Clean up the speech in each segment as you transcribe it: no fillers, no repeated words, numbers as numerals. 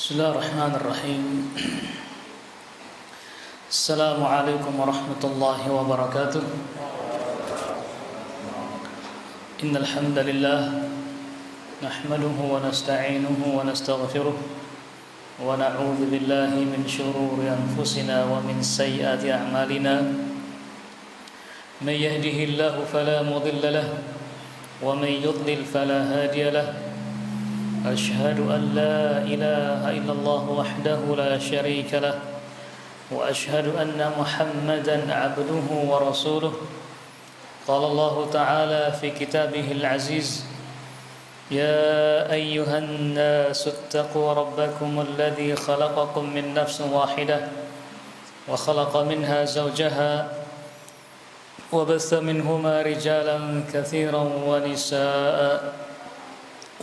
Bismillahirrahmanirrahim. Assalamualaikum warahmatullahi wabarakatuh. Innal hamdalillah nahmaduhu wa nasta'inuhu wa nastaghfiruh wa na'udzu billahi min shururi anfusina wa min sayyiati a'malina. May yahdihillahu fala mudilla lahu wa may yudlil fala hadiya lahu. أشهد أن لا إله إلا الله وحده لا شريك له وأشهد أن محمدا عبده ورسوله. قال الله تعالى في كتابه العزيز: يا أيها الناس اتقوا ربكم الذي خلقكم من نفس واحدة وخلق منها زوجها وبث منهما رجالا كثيرا ونساء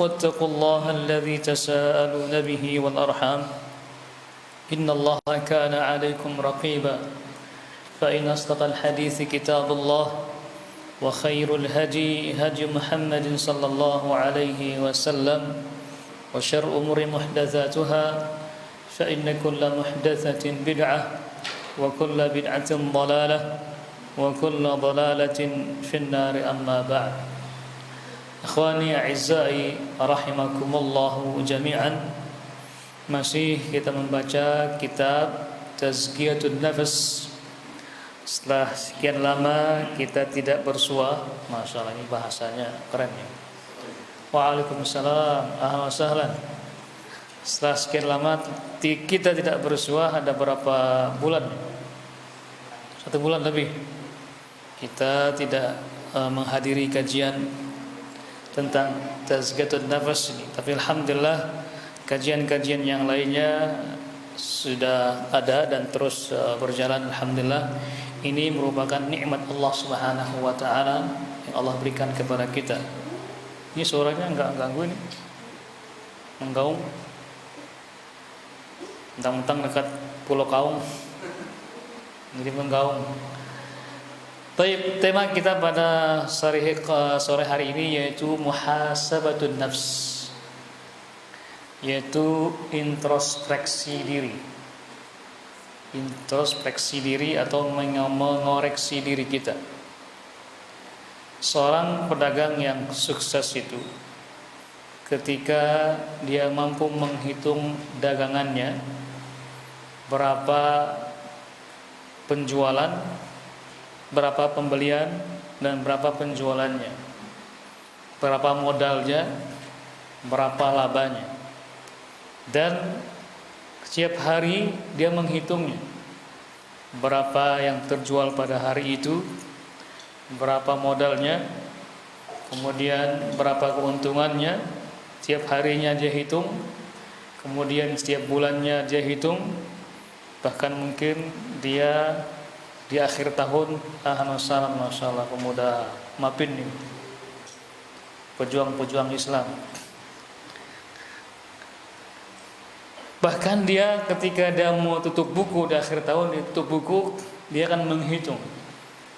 واتقوا الله الذي تساءلون به والأرحام إن الله كان عليكم رقيبا. فإن أصدق الحديث كتاب الله وخير الهدي هدي محمد صلى الله عليه وسلم وشر أمور محدثاتها فإن كل محدثة بدعة وكل بدعة ضلالة وكل ضلالة في النار. أما بعد. Akhwani a'izai rahimakumullahu jami'an. Masih kita membaca kitab Tazkiyatun Nafas. Setelah sekian lama kita tidak bersua. Masyaallah, ini bahasanya keren ya. Waalaikumsalam, ahlan wa sahlan. Setelah sekian lama kita tidak bersua, ada berapa bulan? 1 bulan lebih kita tidak menghadiri kajian tentang Tazkiyatun Nafas ini. Tapi alhamdulillah kajian-kajian yang lainnya sudah ada dan terus berjalan, alhamdulillah. Ini merupakan nikmat Allah Subhanahu wa taala yang Allah berikan kepada kita. Ini suaranya enggak ganggu ini. Menggaung. Mentang-mentang dekat Pulau Kaung. Jadi menggaung. Baik, tema kita pada sore hari ini yaitu muhasabatun nafs, yaitu introspeksi diri. Introspeksi diri atau mengoreksi diri kita. Seorang pedagang yang sukses itu ketika dia mampu menghitung dagangannya, berapa penjualan, berapa pembelian dan berapa penjualannya, berapa modalnya, berapa labanya, dan setiap hari dia menghitungnya, berapa yang terjual pada hari itu, berapa modalnya, kemudian berapa keuntungannya, setiap harinya dia hitung, kemudian setiap bulannya dia hitung, bahkan mungkin dia di akhir tahun, masyaallah, pemuda Mapin nih, pejuang-pejuang Islam. Bahkan dia ketika dia mau tutup buku di akhir tahun, dia tutup buku, dia akan menghitung.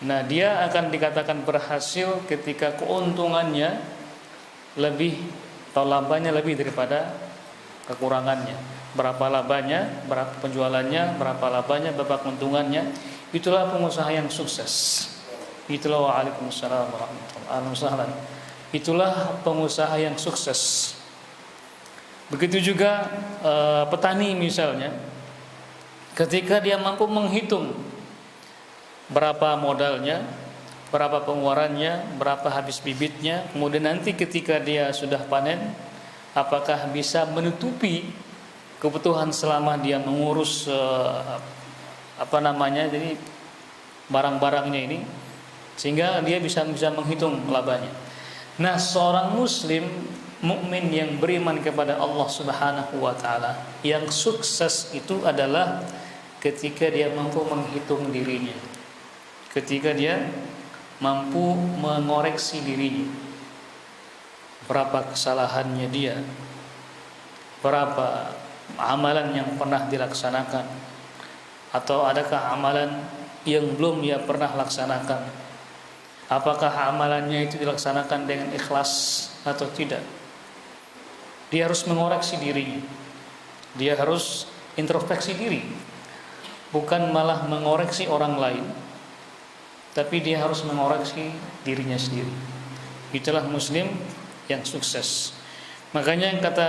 Nah, dia akan dikatakan berhasil ketika keuntungannya lebih atau labanya lebih daripada kekurangannya. Berapa labanya, berapa penjualannya, berapa labanya, berapa keuntungannya. Itulah pengusaha yang sukses. Itulah waalaikumsalam warahmatullahi wabarakatuh. Itulah pengusaha yang sukses. Begitu juga petani misalnya, ketika dia mampu menghitung berapa modalnya, berapa pengeluarannya, berapa habis bibitnya, kemudian nanti ketika dia sudah panen, apakah bisa menutupi kebutuhan selama dia mengurus jadi barang-barangnya ini, sehingga dia bisa menghitung labanya. Nah, seorang muslim mukmin yang beriman kepada Allah Subhanahu wa taala yang sukses itu adalah ketika dia mampu menghitung dirinya, ketika dia mampu mengoreksi dirinya, berapa kesalahannya dia, berapa amalan yang pernah dilaksanakan, atau adakah amalan yang belum dia pernah laksanakan, apakah amalannya itu dilaksanakan dengan ikhlas atau tidak. Dia harus mengoreksi dirinya. Dia harus introspeksi diri, bukan malah mengoreksi orang lain, tapi dia harus mengoreksi dirinya sendiri. Itulah muslim yang sukses. Makanya kata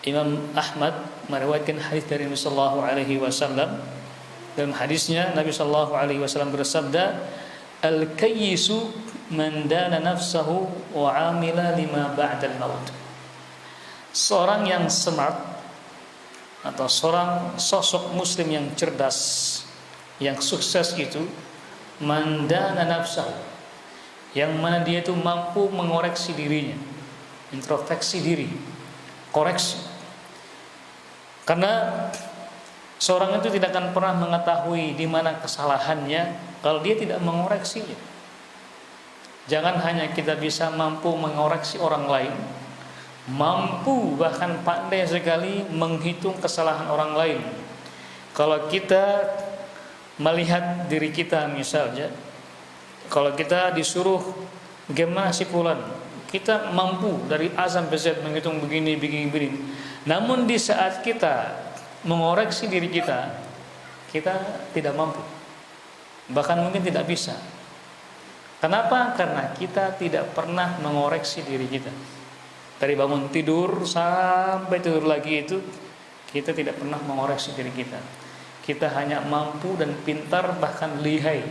Imam Ahmad meriwayatkan hadis dari Nabi sallallahu alaihi wasallam. Dalam hadisnya Nabi sallallahu alaihi wasallam bersabda, "Al-kayyisu man dana nafsahu wa 'amila lima ba'dal maut." Seorang yang smart atau seorang sosok muslim yang cerdas, yang sukses itu man dana nafsahu, yang mana dia itu mampu mengoreksi dirinya, introspeksi diri, koreksi. Karena seorang itu tidak akan pernah mengetahui di mana kesalahannya kalau dia tidak mengoreksinya. Jangan hanya kita bisa mampu mengoreksi orang lain, mampu bahkan pandai sekali menghitung kesalahan orang lain. Kalau kita melihat diri kita misalnya, kalau kita disuruh bagaimana si fulan, kita mampu dari A sampai Z menghitung begini. Namun di saat kita mengoreksi diri kita, kita tidak mampu, bahkan mungkin tidak bisa. Kenapa? Karena kita tidak pernah mengoreksi diri kita. Dari bangun tidur sampai tidur lagi itu kita tidak pernah mengoreksi diri kita. Kita hanya mampu dan pintar bahkan lihai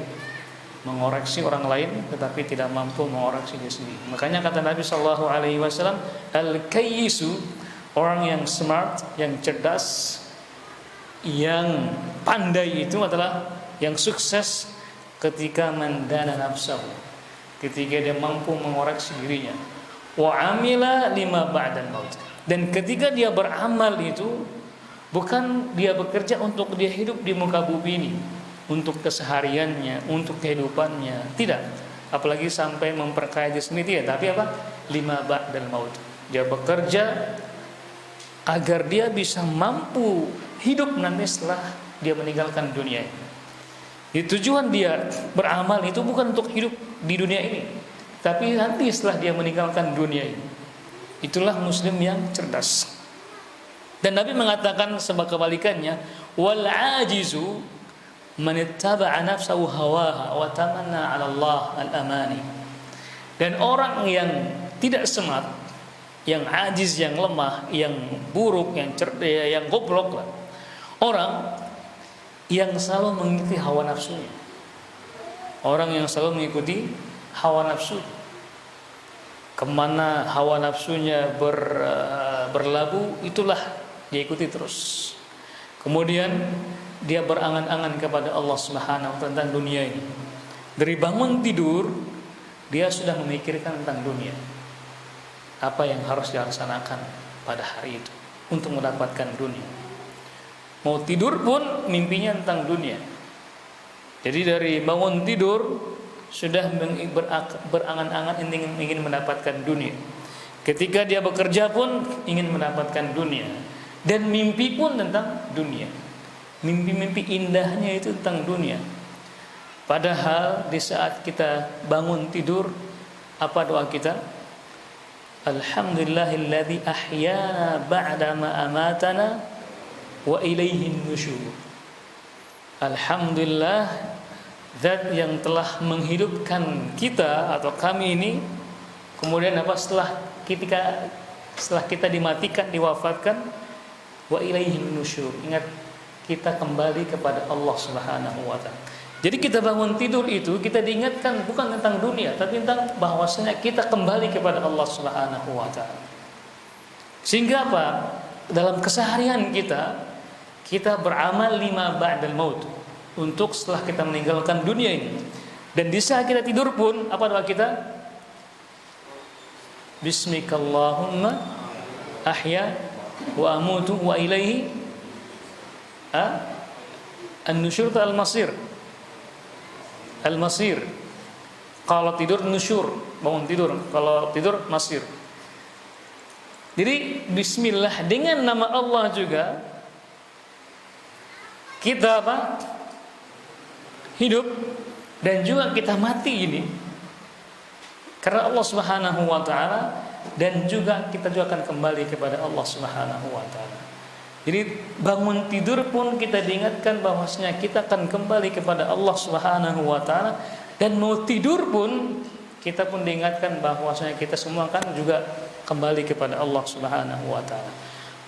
mengoreksi orang lain, tetapi tidak mampu mengoreksi diri sendiri. Makanya kata Nabi sallallahu alaihi wasallam, al-kayyisu, orang yang smart, yang cerdas, yang pandai itu adalah yang sukses ketika mendana nafsahu, ketika dia mampu mengoreksi dirinya. Wa amila lima ba'dal maut. Dan ketika dia beramal itu bukan dia bekerja untuk dia hidup di muka bumi ini, untuk kesehariannya, untuk kehidupannya, tidak. Apalagi sampai memperkaya diri sendiri, tapi apa? Lima ba'dal maut. Dia bekerja agar dia bisa mampu hidup nanti setelah dia meninggalkan dunia ini. Tujuan dia beramal itu bukan untuk hidup di dunia ini, tapi nanti setelah dia meninggalkan dunia ini. Itulah muslim yang cerdas. Dan Nabi mengatakan sebagai kebalikannya, wal ajizu man ittaba'a nafsahu hawaha wa tamanna 'ala Allah al-amani. Dan orang yang tidak smart, yang ajiz, yang lemah, yang buruk, yang cerdas, yang goblok lah, orang yang selalu mengikuti hawa nafsunya. Orang yang selalu mengikuti hawa nafsu, kemana hawa nafsunya berlabuh, itulah dia ikuti terus. Kemudian dia berangan-angan kepada Allah Subhanahu wa ta'ala tentang dunia ini. Dari bangun tidur dia sudah memikirkan tentang dunia, apa yang harus dilaksanakan pada hari itu untuk mendapatkan dunia. Mau tidur pun mimpinya tentang dunia. Jadi dari bangun tidur sudah berangan-angan ingin mendapatkan dunia. Ketika dia bekerja pun ingin mendapatkan dunia. Dan mimpi pun tentang dunia. Mimpi-mimpi indahnya itu tentang dunia. Padahal di saat kita bangun tidur, apa doa kita? Alhamdulillahilladzi ahyana ba'da ma amatana wa ilaihin nusyur. Alhamdulillah, zat yang telah menghidupkan kita atau kami ini, kemudian apa setelah kita dimatikan, diwafatkan, wa ilaihin nusyur. Ingat, kita kembali kepada Allah Subhanahu wa ta'ala. Jadi kita bangun tidur itu kita diingatkan bukan tentang dunia, tapi tentang bahwasanya kita kembali kepada Allah Subhanahu wa ta'ala. Sehingga apa? Dalam keseharian kita beramal lima ba'dal maut, untuk setelah kita meninggalkan dunia ini. Dan di saat kita tidur pun apa doa kita? Bismikallahumma ahya wa amutu wa ilaihi an-nusyur al-masir. Al-masir. Kalau tidur nusyur, bangun tidur. Kalau tidur masir. Jadi bismillah, dengan nama Allah juga kita hidup dan juga kita mati ini. Karena Allah Subhanahu wa ta'ala dan juga kita juga akan kembali kepada Allah Subhanahu wa taala. Jadi bangun tidur pun kita diingatkan bahwasanya kita akan kembali kepada Allah Subhanahu wa taala, dan mau tidur pun kita pun diingatkan bahwasanya kita semua akan juga kembali kepada Allah Subhanahu wa taala.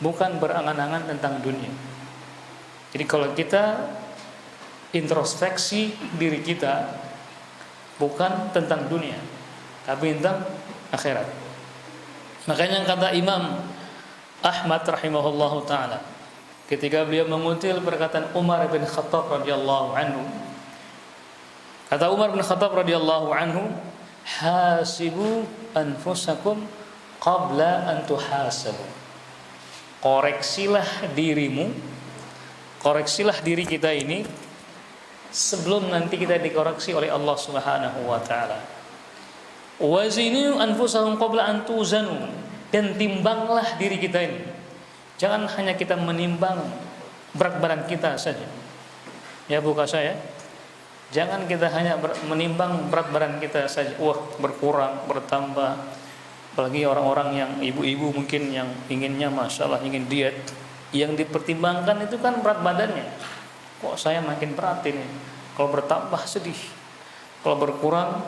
Bukan berangan-angan tentang dunia. Jadi kalau kita introspeksi diri kita, bukan tentang dunia, tapi tentang akhirat. Makanya kata Imam Ahmad rahimahullahu taala ketika beliau mengutil perkataan Umar bin Khattab radhiyallahu anhu, kata Umar bin Khattab radhiyallahu anhu, hasibu anfusakum qabla an tuhasabu. Koreksilah dirimu, koreksilah diri kita ini sebelum nanti kita dikoreksi oleh Allah Subhanahu wa taala. Wazinu anfusakum qabla an tuzanu, dan timbanglah diri kita ini. Jangan hanya kita menimbang berat badan kita saja. Ya bukan saya. Jangan kita hanya menimbang berat badan kita saja. Wah, berkurang, bertambah. Apalagi orang-orang yang ibu-ibu mungkin yang inginnya masalah ingin diet, yang dipertimbangkan itu kan berat badannya. Kok saya makin berat ini? Kalau bertambah sedih, kalau berkurang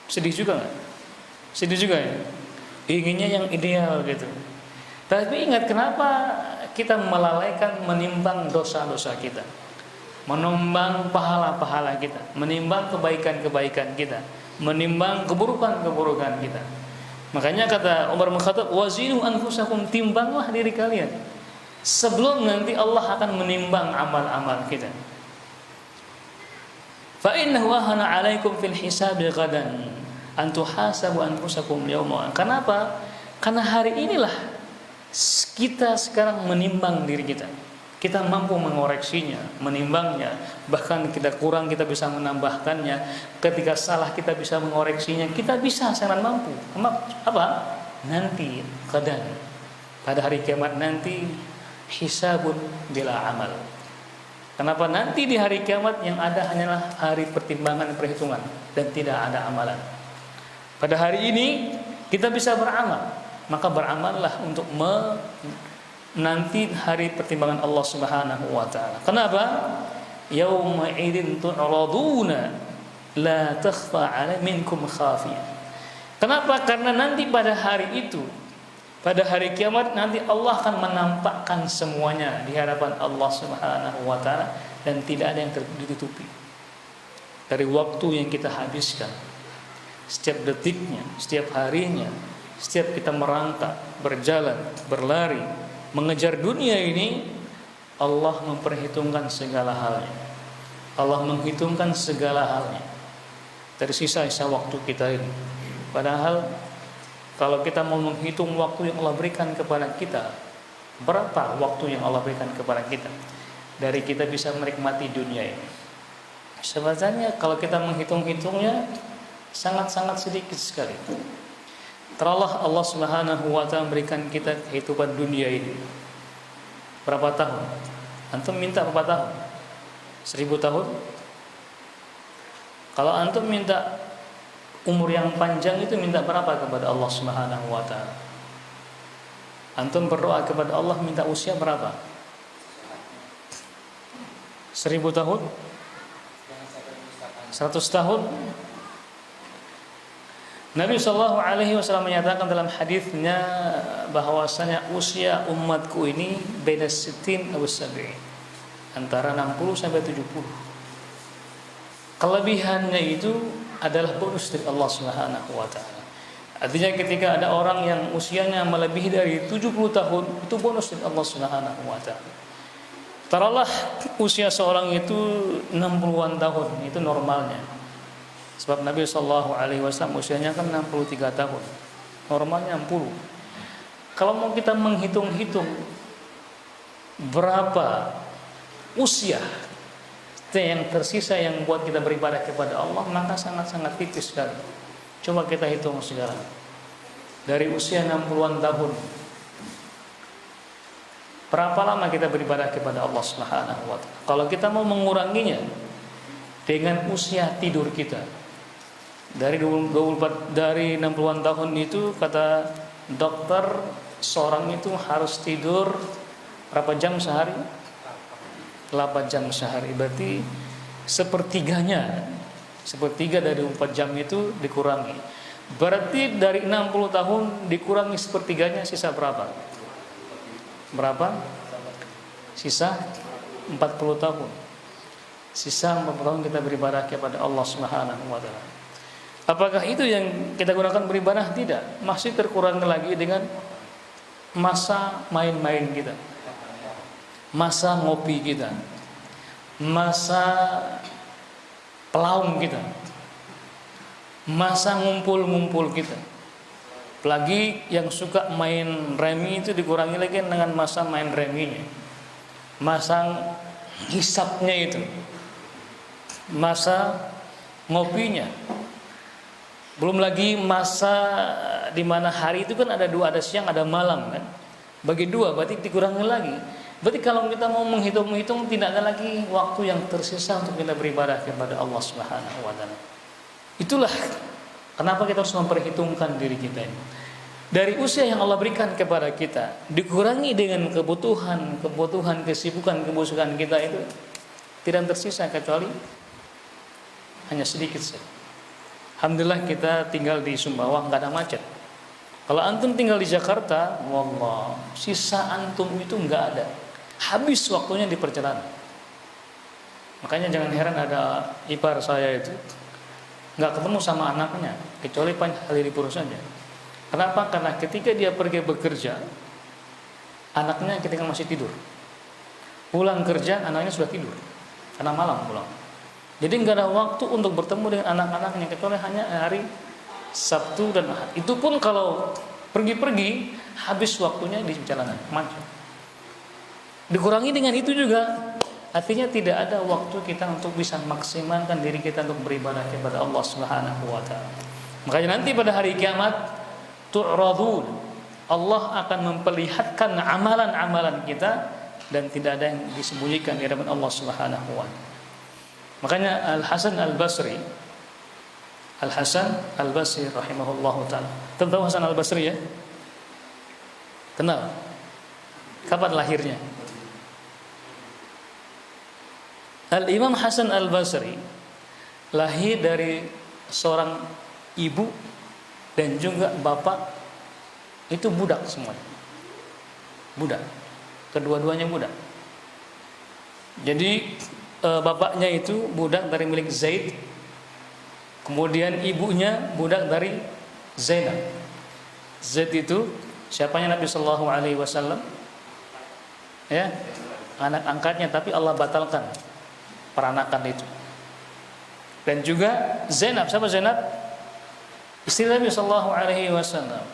sedih juga nggak? Sedih juga ya. Inginnya yang ideal gitu. Tapi ingat, kenapa kita melalaikan menimbang dosa-dosa kita, menimbang pahala-pahala kita, menimbang kebaikan-kebaikan kita, menimbang keburukan-keburukan kita. Makanya kata Umar bin Khattab, wazinu anfusakum, timbanglah diri kalian sebelum nanti Allah akan menimbang amal-amal kita. Fa innahu ahana 'alaikum fil hisabi ghadan an tuhasabu anfusakum yawma. Kenapa? Karena hari inilah kita sekarang menimbang diri kita. Kita mampu mengoreksinya, menimbangnya. Bahkan kita kurang, kita bisa menambahkannya. Ketika salah, kita bisa mengoreksinya. Kita bisa, sangat mampu. Apa? Nanti, qadan, pada hari kiamat nanti, hisabun bila amal. Kenapa nanti di hari kiamat yang ada hanyalah hari pertimbangan perhitungan dan tidak ada amalan. Pada hari ini kita bisa beramal, maka beramallah untuk nanti hari pertimbangan Allah Subhanahu wa taala. Kenapa? Yauma idzin tu'raduna la takhfa 'alaikum minkum khafiyah. Kenapa? Karena nanti pada hari itu, pada hari kiamat nanti Allah akan menampakkan semuanya di hadapan Allah Subhanahu wa taala, dan tidak ada yang ditutupi. Dari waktu yang kita habiskan, setiap detiknya, setiap harinya, setiap kita merangkak, berjalan, berlari, mengejar dunia ini, Allah memperhitungkan segala halnya. Allah menghitungkan segala halnya dari sisa-sisa waktu kita ini. Padahal kalau kita mau menghitung waktu yang Allah berikan kepada kita, berapa waktu yang Allah berikan kepada kita, dari kita bisa menikmati dunia ini, sebenarnya kalau kita menghitung-hitungnya sangat-sangat sedikit sekali. Terallah Allah Subhanahu wa taala memberikan kita kehidupan dunia ini. Berapa tahun? Antum minta berapa tahun? 1000 tahun? Kalau antum minta umur yang panjang, itu minta berapa kepada Allah Subhanahu wa taala? Antum berdoa kepada Allah minta usia berapa? 1000 tahun? 100 tahun? Nabi SAW menyatakan dalam hadisnya bahwasanya usia umatku ini beda 60 atau 70, antara 60 sampai 70. Kelebihannya itu adalah bonus dari Allah Subhanahu wa taala. Artinya ketika ada orang yang usianya melebihi dari 70 tahun, itu bonus dari Allah Subhanahu wa taala. Taruhlah usia seorang itu 60-an tahun, itu normalnya. Sebab Nabi SAW usianya kan 63 tahun, normalnya 60. Kalau mau kita menghitung-hitung berapa usia yang tersisa yang buat kita beribadah kepada Allah, maka sangat-sangat tipis sekali. Coba kita hitung sekarang. Dari usia 60-an tahun, berapa lama kita beribadah kepada Allah Subhanahu wa taala? Kalau kita mau menguranginya dengan usia tidur kita, Dari 24 dari 60-an tahun itu kata dokter seorang itu harus tidur berapa jam sehari? 8 jam sehari. Berarti sepertiganya, sepertiga dari 4 jam itu dikurangi. Berarti dari 60 tahun dikurangi sepertiganya, sisa berapa? Berapa? Sisa 40 tahun. Sisa 40 tahun kita beribadah kepada Allah Subhanahu wa taala. Apakah itu yang kita gunakan beribadah? Tidak. Masih terkurang lagi dengan masa main-main kita, masa ngopi kita, masa pelaung kita, masa ngumpul-ngumpul kita. Apalagi yang suka main remi itu dikurangi lagi dengan masa main reminya, masa hisapnya itu, masa ngopinya. Belum lagi masa di mana hari itu kan ada dua, ada siang, ada malam kan. Bagi dua berarti dikurangi lagi. Berarti kalau kita mau menghitung-hitung tidak ada lagi waktu yang tersisa untuk kita beribadah kepada Allah Subhanahu wa taala. Itulah kenapa kita harus memperhitungkan diri kita ini. Dari usia yang Allah berikan kepada kita, dikurangi dengan kebutuhan, kesibukan kita itu tidak tersisa kecuali hanya sedikit saja. Alhamdulillah kita tinggal di Sumbawa nggak ada macet. Kalau antum tinggal di Jakarta, wallah, sisa antum itu nggak ada. Habis waktunya di perjalanan. Makanya jangan heran ada ipar saya itu nggak ketemu sama anaknya, kecuali hari libur saja. Kenapa? Karena ketika dia pergi bekerja, anaknya ketika masih tidur. Pulang kerja, anaknya sudah tidur. Karena malam pulang. Jadi nggak ada waktu untuk bertemu dengan anak-anaknya kecuali hanya hari Sabtu dan Ahad. Itu pun kalau pergi-pergi habis waktunya di jalanan macet. Dikurangi dengan itu juga, artinya tidak ada waktu kita untuk bisa maksimalkan diri kita untuk beribadah kepada Allah Subhanahu wa taala. Makanya nanti pada hari kiamat tu'radun, Allah akan memperlihatkan amalan-amalan kita dan tidak ada yang disembunyikan di hadapan Allah Subhanahu wa taala. Makanya Al-Hasan Al-Basri rahimahullahu taala. Tahu Hasan Al-Basri ya? Kenal? Kapan lahirnya? Al-Imam Hasan Al-Basri lahir dari seorang ibu dan juga bapak itu budak semuanya. Budak. Kedua-duanya budak. Jadi bapaknya itu budak dari milik Zaid, kemudian ibunya budak dari Zainab. Zaid itu siapanya Nabi Sallallahu Alaihi Wasallam, ya, anak angkatnya, tapi Allah batalkan peranakan itu. Dan juga Zainab, siapa Zainab? Istri Nabi Sallallahu Alaihi Wasallam.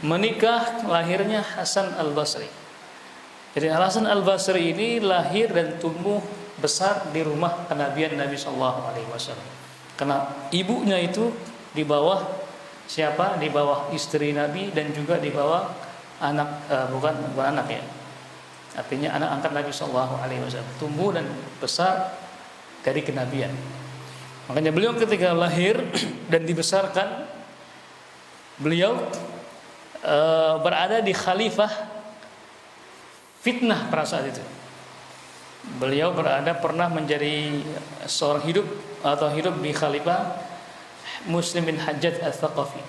Menikah, lahirnya Hasan Al-Basri. Jadi Hasan Al-Basri ini lahir dan tumbuh besar di rumah kenabian Nabi Sallallahu Alaihi Wasallam. Karena ibunya itu di bawah siapa? Di bawah istri Nabi dan juga di bawah anak bukan anak ya. Artinya anak angkat Nabi Sallallahu Alaihi Wasallam. Tumbuh dan besar dari kenabian. Makanya beliau ketika lahir dan dibesarkan, beliau berada di khalifah fitnah pada saat itu. Beliau pernah menjadi seorang hidup di khalifah Muslim bin Hajjaj Al-Thaqafi,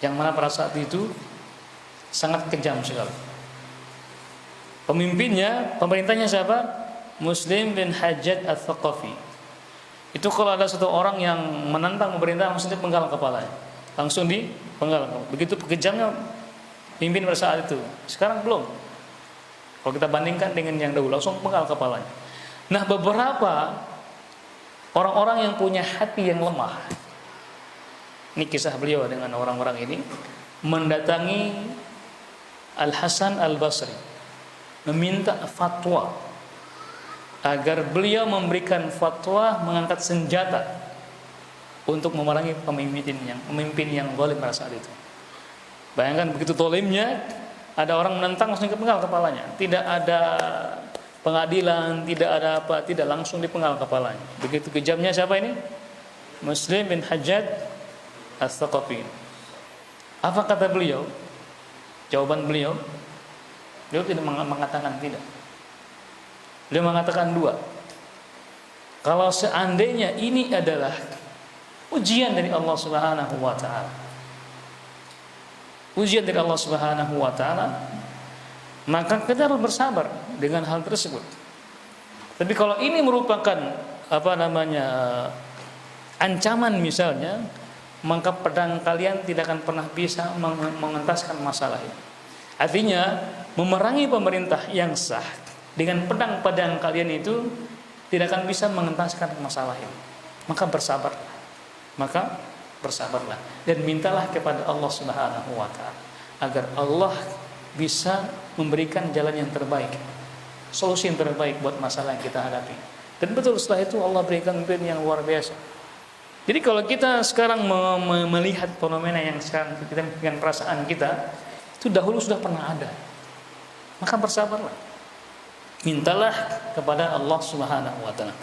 yang mana pada saat itu sangat kejam sekali. Pemerintahnya siapa? Muslim bin Hajjaj Al-Thaqafi. Itu kalau ada satu orang yang menentang pemerintah langsung dipenggal kepalanya, langsung dipenggal. Begitu kejamnya pimpin pada saat itu. Sekarang belum. Kalau kita bandingkan dengan yang dahulu, langsung penggal kepalanya. Nah, beberapa orang-orang yang punya hati yang lemah, ini kisah beliau dengan orang-orang ini, mendatangi Al-Hasan Al-Basri, meminta fatwa agar beliau memberikan fatwa mengangkat senjata untuk memerangi pemimpin yang zalim pada saat itu. Bayangkan begitu zalimnya, ada orang menentang langsung dipenggal kepalanya. Tidak ada pengadilan, tidak ada apa, tidak langsung dipenggal kepalanya. Begitu kejamnya siapa ini? Muslim bin Hajjaj As-Saqafi. Apa kata beliau? Jawaban beliau tidak mengatakan tidak. Beliau mengatakan dua. Kalau seandainya ini adalah ujian dari Allah Subhanahu wa taala, ujian dari Allah Subhanahu wa taala, maka kita harus bersabar dengan hal tersebut. Tapi kalau ini merupakan ancaman misalnya, maka pedang kalian tidak akan pernah bisa mengentaskan masalah ini. Artinya memerangi pemerintah yang sah dengan pedang-pedang kalian itu tidak akan bisa mengentaskan masalah ini. Maka bersabarlah dan mintalah kepada Allah Subhanahu wa taala agar Allah bisa memberikan jalan yang terbaik, solusi yang terbaik buat masalah yang kita hadapi. Dan betul setelah itu Allah berikan pilihan yang luar biasa. Jadi kalau kita sekarang melihat fenomena yang sekarang kita dengan perasaan kita, itu dahulu sudah pernah ada. Maka bersabarlah. Mintalah kepada Allah Subhanahu wa taala.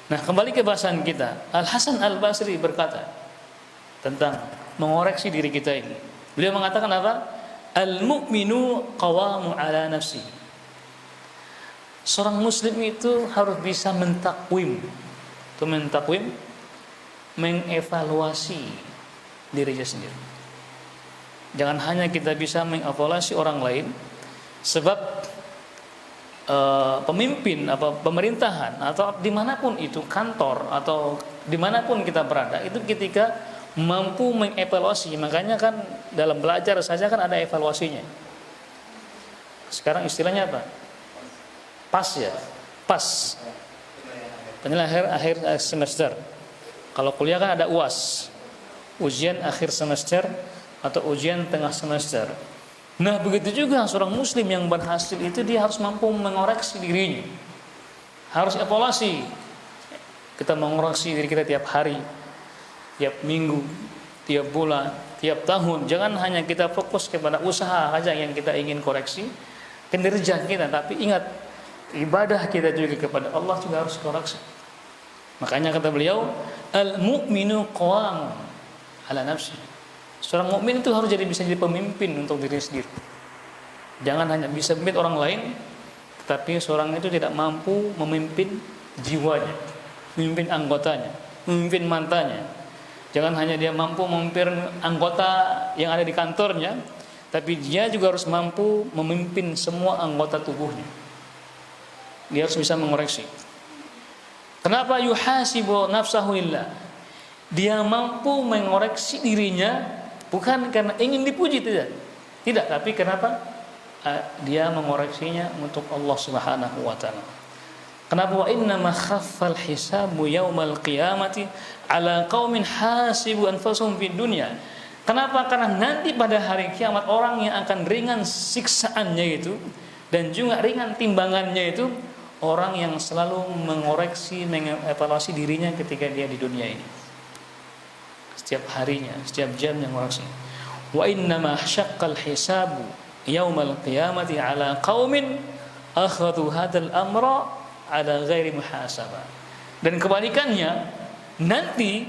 Nah, kembali ke bahasan kita. Al-Hasan Al-Basri berkata tentang mengoreksi diri kita ini. Beliau mengatakan apa? Al-mu'minu qawamu ala nafsi. Seorang muslim itu harus bisa mentakwim. Itu mentakwim, mengevaluasi dirinya sendiri. Jangan hanya kita bisa mengevaluasi orang lain, sebab pemimpin pemerintahan atau dimanapun itu, kantor atau dimanapun kita berada, itu ketika mampu mengevaluasi. Makanya kan dalam belajar saja kan ada evaluasinya. Sekarang istilahnya apa? PAS ya, PAS, penilaian akhir semester. Kalau kuliah kan ada UAS, ujian akhir semester atau ujian tengah semester. Nah, begitu juga seorang muslim yang berhasil itu dia harus mampu mengoreksi dirinya. Harus evaluasi. Kita mengoreksi diri kita tiap hari, tiap minggu, tiap bulan, tiap tahun. Jangan hanya kita fokus kepada usaha saja yang kita ingin koreksi, kinerja kita, tapi ingat ibadah kita juga kepada Allah juga harus koreksi. Makanya kata beliau, al-mu'minu qawamun ala nafsi. Seorang mukmin itu harus bisa jadi pemimpin untuk diri sendiri. Jangan hanya bisa memimpin orang lain, tetapi seorang itu tidak mampu memimpin jiwanya, memimpin anggotanya, memimpin mantanya. Jangan hanya dia mampu memimpin anggota yang ada di kantornya, tapi dia juga harus mampu memimpin semua anggota tubuhnya. Dia harus bisa mengoreksi. Kenapa yuhasibu nafsahu lillah? Dia mampu mengoreksi dirinya bukan karena ingin dipuji, tidak, tapi kenapa? Dia mengoreksinya untuk Allah Subhanahu wa taala. Kenapa? Wa inna ma khaffal hisabu yaumal qiyamati ala qaumin hasibu anfusahum fid dunya. Kenapa? Karena nanti pada hari kiamat orang yang akan ringan siksaannya itu dan juga ringan timbangannya itu orang yang selalu mengoreksi, mengevaluasi dirinya ketika dia di dunia ini. Setiap harinya, setiap jamnya mengoreksi. Wa inna ma syaqqal hisabu yaumal qiyamati ala qaumin akhadhu hadzal amra ala ghairi muhasabah. Dan kebalikannya, nanti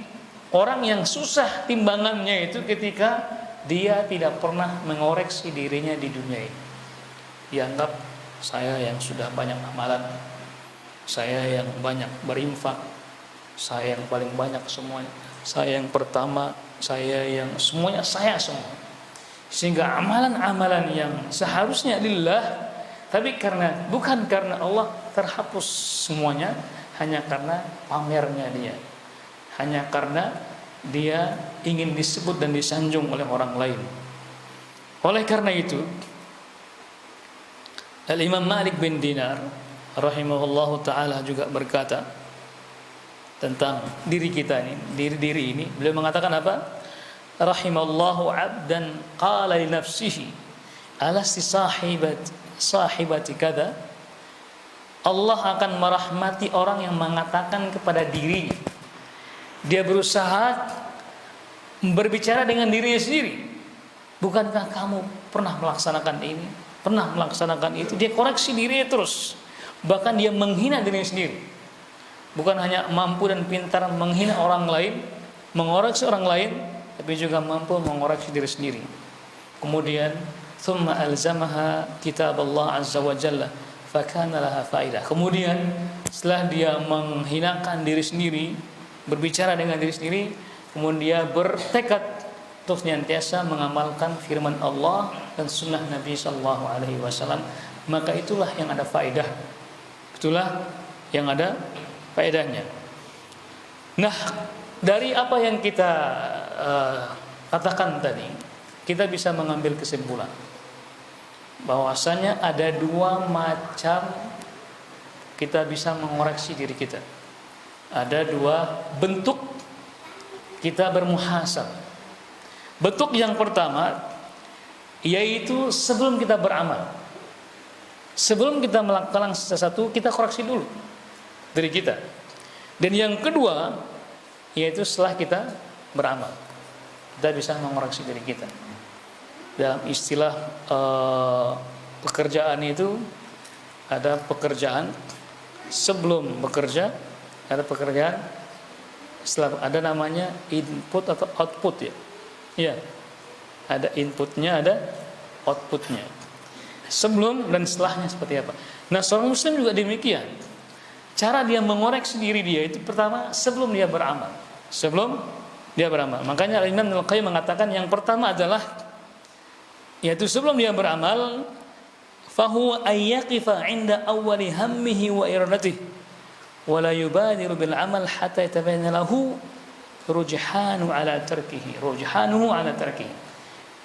orang yang susah timbangannya itu ketika dia tidak pernah mengoreksi dirinya di dunia ini. Dianggap saya yang sudah banyak amalan, saya yang banyak berinfak, saya yang paling banyak semuanya, saya yang pertama, saya yang semuanya, saya semua. Sehingga amalan-amalan yang seharusnya lillah, tapi bukan karena Allah, terhapus semuanya hanya karena pamernya dia, hanya karena dia ingin disebut dan disanjung oleh orang lain. Oleh karena itu, Al-Imam Malik bin Dinar rahimahullahu ta'ala juga berkata tentang diri kita ini, diri ini. Beliau mengatakan apa? Rahimallahu 'abdan qala li nafsihi alasti sahibati kada. Allah akan merahmati orang yang mengatakan kepada dirinya, dia berusaha berbicara dengan dirinya sendiri, bukankah kamu pernah melaksanakan ini, pernah melaksanakan itu? Dia koreksi dirinya terus, bahkan dia menghina dirinya sendiri. Bukan hanya mampu dan pintar menghina orang lain, mengoreksi orang lain, tapi juga mampu mengoreksi diri sendiri. Kemudian thumma alzamaha kitab Allah azza wa jalla fakana laha faidah. Kemudian setelah dia menghinakan diri sendiri, berbicara dengan diri sendiri, kemudian dia bertekad untuk senantiasa mengamalkan firman Allah dan sunnah Nabi sallallahu alaihi wasallam, maka itulah yang ada faedah. Itulah yang ada faedahnya. Nah, dari apa yang kita katakan tadi, kita bisa mengambil kesimpulan bahwasanya ada dua macam kita bisa mengoreksi diri kita. Ada dua bentuk kita bermuhasab. Bentuk yang pertama yaitu sebelum kita beramal. Sebelum kita melakukan sesuatu, kita koreksi dulu diri kita. Dan yang kedua yaitu setelah kita beramal, kita bisa mengoreksi diri kita. Dalam istilah pekerjaan itu ada pekerjaan sebelum bekerja, ada pekerjaan setelah, ada namanya input atau output ya. Ya, ada inputnya, ada outputnya. Sebelum dan setelahnya seperti apa. Nah, seorang muslim juga demikian. Cara dia mengoreksi diri dia itu pertama sebelum dia beramal. Sebelum dia beramal. Makanya Imam Al-Qayyim mengatakan yang pertama adalah yaitu sebelum dia beramal, fahuwa ayyaqifa 'inda awwali hammihi wa iradatihi wa la yubadiru bil 'amal hatta yatabayyana lahu rujhanu 'ala tarkihi.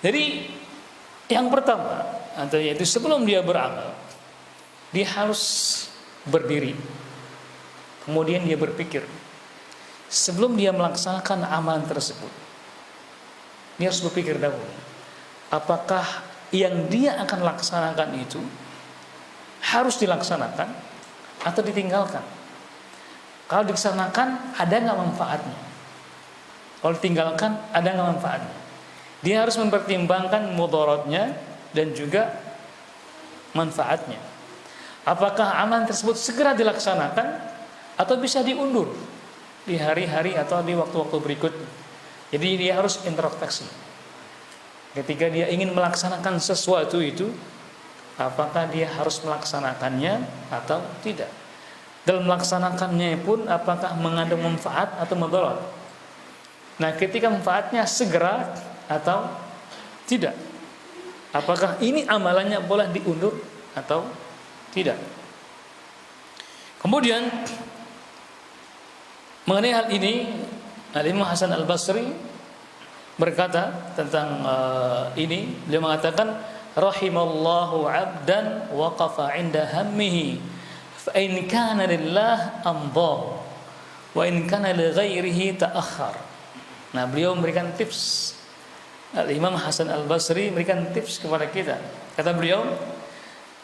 Jadi yang pertama atau yaitu sebelum dia beramal, dia harus berdiri. Kemudian dia berpikir sebelum dia melaksanakan amalan tersebut. Dia harus berpikir dahulu, apakah yang dia akan laksanakan itu harus dilaksanakan atau ditinggalkan. Kalau dilaksanakan, ada nggak manfaatnya? Kalau ditinggalkan, ada nggak manfaatnya? Dia harus mempertimbangkan mudaratnya dan juga manfaatnya. Apakah amalan tersebut segera dilaksanakan atau bisa diundur di hari-hari atau di waktu-waktu berikutnya. Jadi dia harus introspeksi. Ketika dia ingin melaksanakan sesuatu itu, apakah dia harus melaksanakannya atau tidak? Dalam melaksanakannya pun apakah mengandung manfaat atau mudarat? Nah, ketika manfaatnya segera atau tidak? Apakah ini amalannya boleh diundur atau tidak? Kemudian mengenai hal ini, Al-Imam Hasan Al-Basri berkata tentang ini. Beliau mengatakan, rahimallahu 'abdan waqafa 'inda hammihi fa in kana lillah amdahu wa in kana li ghairihi ta'akhkhar. Nah, beliau memberikan tips. Al-Imam Hasan Al-Basri memberikan tips kepada kita. Kata beliau,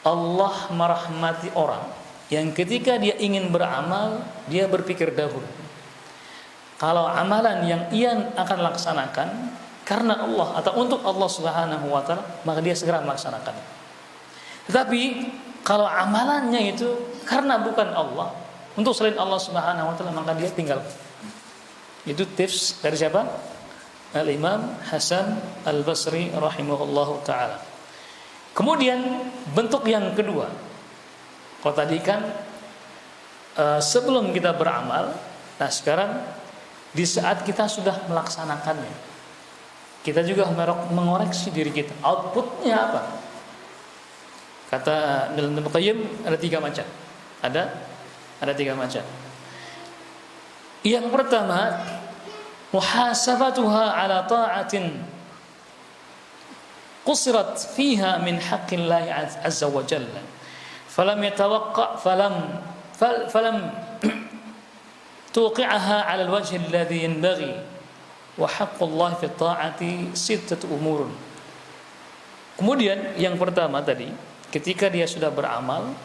Allah merahmati orang yang ketika dia ingin beramal, dia berpikir dahulu. Kalau amalan yang ia akan laksanakan karena Allah atau untuk Allah Subhanahu wa taala, maka dia segera melaksanakan. Tetapi kalau amalannya itu karena bukan Allah, untuk selain Allah Subhanahu wa taala, maka dia tinggal. Itu tips dari siapa? Al-Imam Hasan Al-Basri rahimahullahu taala. Kemudian bentuk yang kedua. Kalau tadi kan sebelum kita beramal, nah sekarang di saat kita sudah melaksanakannya, kita juga mengoreksi diri kita. Outputnya apa? Kata Ibnu Qayyim ada tiga macam. Ada tiga macam. Yang pertama, muhasabatuha ala ta'atin qusirat fiha min haqqillahi azza wa jalla falam yatawaqqa falam tuqi'aha 'ala al-wajh alladhi yanbaghi wa haqqullah fi ta'ati sittatu umur. Kemudian yang pertama tadi, ketika dia sudah beramal,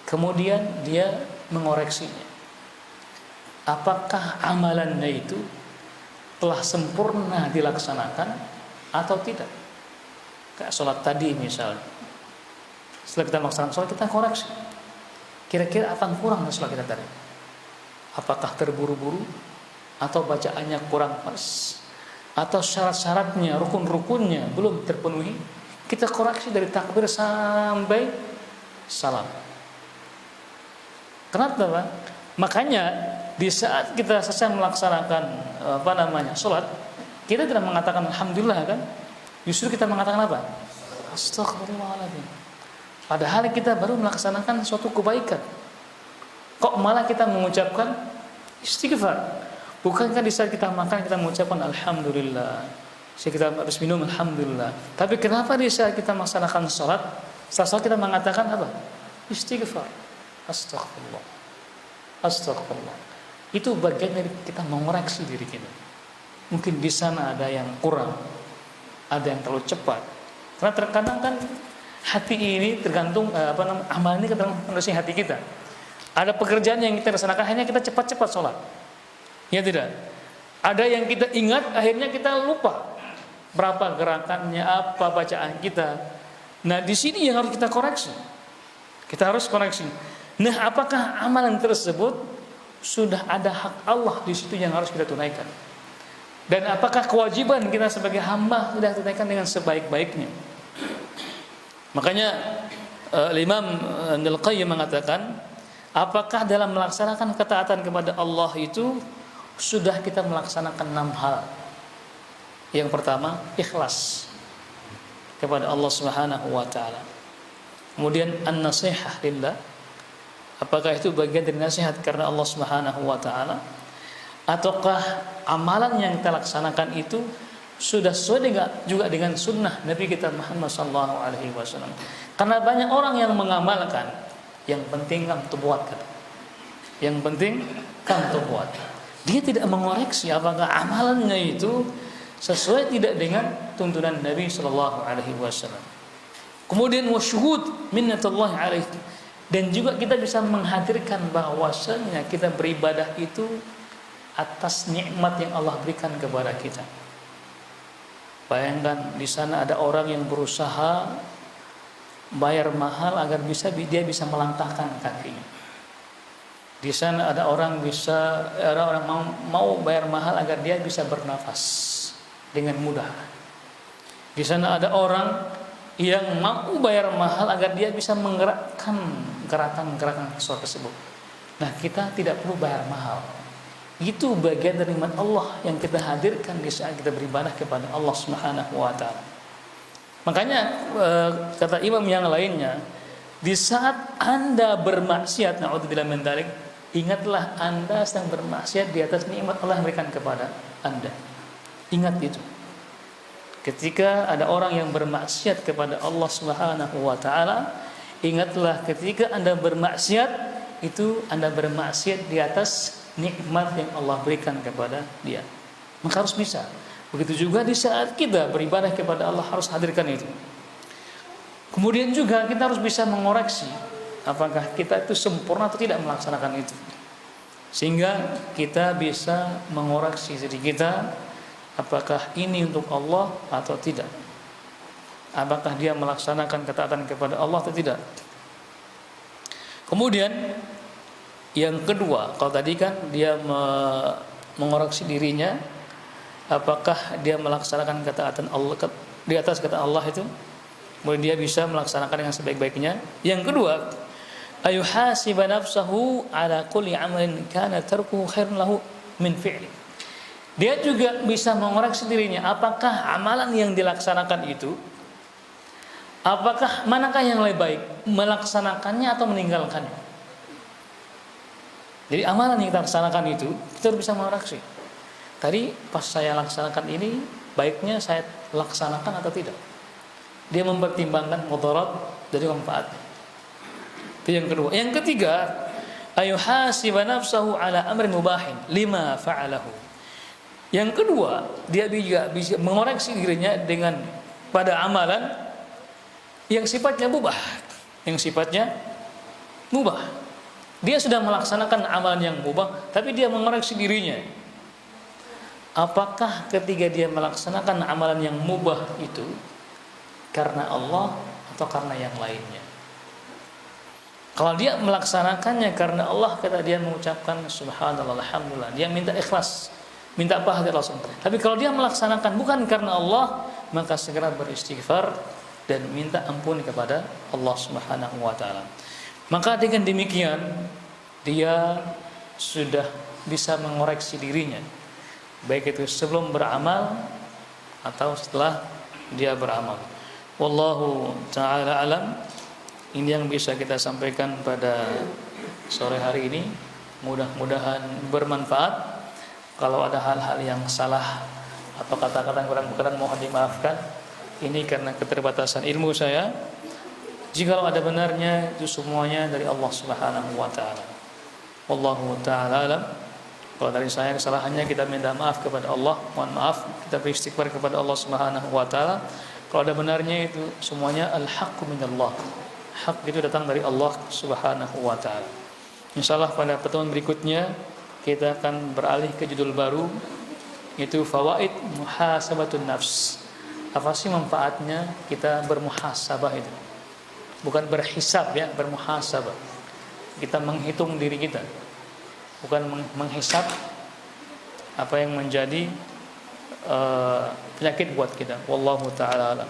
kemudian dia mengoreksinya. Apakah amalannya itu telah sempurna dilaksanakan atau tidak? Kayak sholat tadi misalnya, setelah kita melaksanakan sholat, kita koreksi. Kira-kira apa yang kurang dari sholat kita tadi? Apakah terburu-buru atau bacaannya kurang pas, atau syarat-syaratnya, rukun-rukunnya belum terpenuhi, kita koreksi dari takbir sampai salam. Kenapa, Pak? Makanya di saat kita selesai melaksanakan salat, kita tidak mengatakan alhamdulillah kan? Justru kita mengatakan apa? Astagfirullahaladzim. Padahal kita baru melaksanakan suatu kebaikan. Kok malah kita mengucapkan istighfar? Bukankah di saat kita makan kita mengucapkan alhamdulillah, saat kita harus minum alhamdulillah. Tapi kenapa di saat kita melaksanakan salat, setelah kita mengatakan apa? Istighfar. Astagfirullah. Astagfirullah. Itu bagian dari kita mengoreksi diri kita. Mungkin di sana ada yang kurang, ada yang terlalu cepat. Karena terkadang kan hati ini tergantung amal ini tergantung kondisi hati kita. Ada pekerjaan yang kita laksanakan hanya kita cepat-cepat sholat. Ya tidak. Ada yang kita ingat akhirnya kita lupa berapa gerakannya, apa bacaan kita. Nah, di sini yang harus kita koreksi. Kita harus koreksi. Nah, apakah amalan tersebut sudah ada hak Allah di situ yang harus kita tunaikan? Dan apakah kewajiban kita sebagai hamba sudah tunaikan dengan sebaik-baiknya? Makanya Imam Al-Qayyim mengatakan, apakah dalam melaksanakan ketaatan kepada Allah itu sudah kita melaksanakan 6 hal? Yang pertama, ikhlas kepada Allah Subhanahu wa taala. Kemudian an-nasihah lillah. Apakah itu bagian dari nasihat karena Allah Subhanahu wa taala? Ataukah amalan yang kita laksanakan itu sudah sesuai juga dengan sunnah Nabi kita Muhammad sallallahu alaihi wasallam? Karena banyak orang yang mengamalkan, yang penting kan tu buat kan. Yang penting kan tu buat. Dia tidak mengoreksi apakah amalannya itu sesuai tidak dengan tuntunan Nabi sallallahu alaihi wasallam. Kemudian wasyuhud minnatullah alaihi, dan juga kita bisa menghadirkan bahwasanya kita beribadah itu atas nikmat yang Allah berikan kepada kita. Bayangkan di sana ada orang yang berusaha bayar mahal agar dia bisa melangkahkan kakinya. Di sana ada orang mau bayar mahal agar dia bisa bernafas dengan mudah. Di sana ada orang yang mau bayar mahal agar dia bisa menggerakkan gerakan-gerakan tersebut. Nah, kita tidak perlu bayar mahal. Itu bagian dari nikmat Allah yang kita hadirkan di saat kita beribadah kepada Allah Subhanahu wa taala. Makanya kata imam yang lainnya, di saat Anda bermaksiat, naudzubillah min dzalik, ingatlah Anda sedang bermaksiat di atas nikmat Allah yang berikan kepada Anda. Ingat itu. Ketika ada orang yang bermaksiat kepada Allah Subhanahu wa taala, ingatlah ketika Anda bermaksiat itu Anda bermaksiat di atas nikmat yang Allah berikan kepada dia. Maka harus bisa. Begitu juga di saat kita beribadah kepada Allah harus hadirkan itu. Kemudian juga kita harus bisa mengoreksi apakah kita itu sempurna atau tidak melaksanakan itu. Sehingga kita bisa mengoreksi diri kita, apakah ini untuk Allah atau tidak. Apakah dia melaksanakan ketaatan kepada Allah atau tidak. Kemudian yang kedua, kalau tadi kan dia mengoreksi dirinya, apakah dia melaksanakan ketaatan Allah di atas kata Allah itu, kemudian dia bisa melaksanakan dengan sebaik-baiknya. Yang kedua, ayuhasiba nafsahu ala kulli amalin kana tarkuhu khairun lahu min fi'li. Dia juga bisa mengoreksi dirinya, apakah amalan yang dilaksanakan itu, apakah manakah yang lebih baik, melaksanakannya atau meninggalkannya. Jadi amalan yang kita laksanakan itu kita harus bisa mengoreksi. Tadi pas saya laksanakan ini, baiknya saya laksanakan atau tidak. Dia mempertimbangkan mudarat dari manfaat. Itu yang kedua. Yang ketiga, ayuhasiba nafsahu ala amrin mubahin lima fa'alahu. Yang kedua, dia juga bisa mengoreksi dirinya dengan pada amalan yang sifatnya mubah. Yang sifatnya mubah. Dia sudah melaksanakan amalan yang mubah, tapi dia mengoreksi dirinya. Apakah ketika dia melaksanakan amalan yang mubah itu karena Allah atau karena yang lainnya? Kalau dia melaksanakannya karena Allah, kata dia mengucapkan subhanallah alhamdulillah, dia minta ikhlas minta pahala dari Allah SWT. Tapi kalau dia melaksanakan bukan karena Allah, maka segera beristighfar dan minta ampun kepada Allah Subhanahu wa taala. Maka dengan demikian dia sudah bisa mengoreksi dirinya, baik itu sebelum beramal atau setelah dia beramal. Wallahu taala alam. Ini yang bisa kita sampaikan pada sore hari ini. Mudah-mudahan bermanfaat. Kalau ada hal-hal yang salah atau kata-kata yang kurang berkenan, mohon dimaafkan. Ini karena keterbatasan ilmu saya. Jikalau ada benarnya, itu semuanya dari Allah Subhanahu wa taala. Wallahu taala alam. Kalau dari saya kesalahannya, kita minta maaf kepada Allah, mohon maaf, kita beristighfar kepada Allah Subhanahu wa taala. Kalau ada benarnya, itu semuanya al-haqqu minallah. Hak itu datang dari Allah Subhanahu wa taala. Insyaallah pada pertemuan berikutnya kita akan beralih ke judul baru, yaitu fawaid muhasabatun nafs. Apa sih manfaatnya kita bermuhasabah itu? Bukan berhisab ya, bermuhasabah. Kita menghitung diri kita, bukan menghisab apa yang menjadi penyakit buat kita. Wallahu taala alam.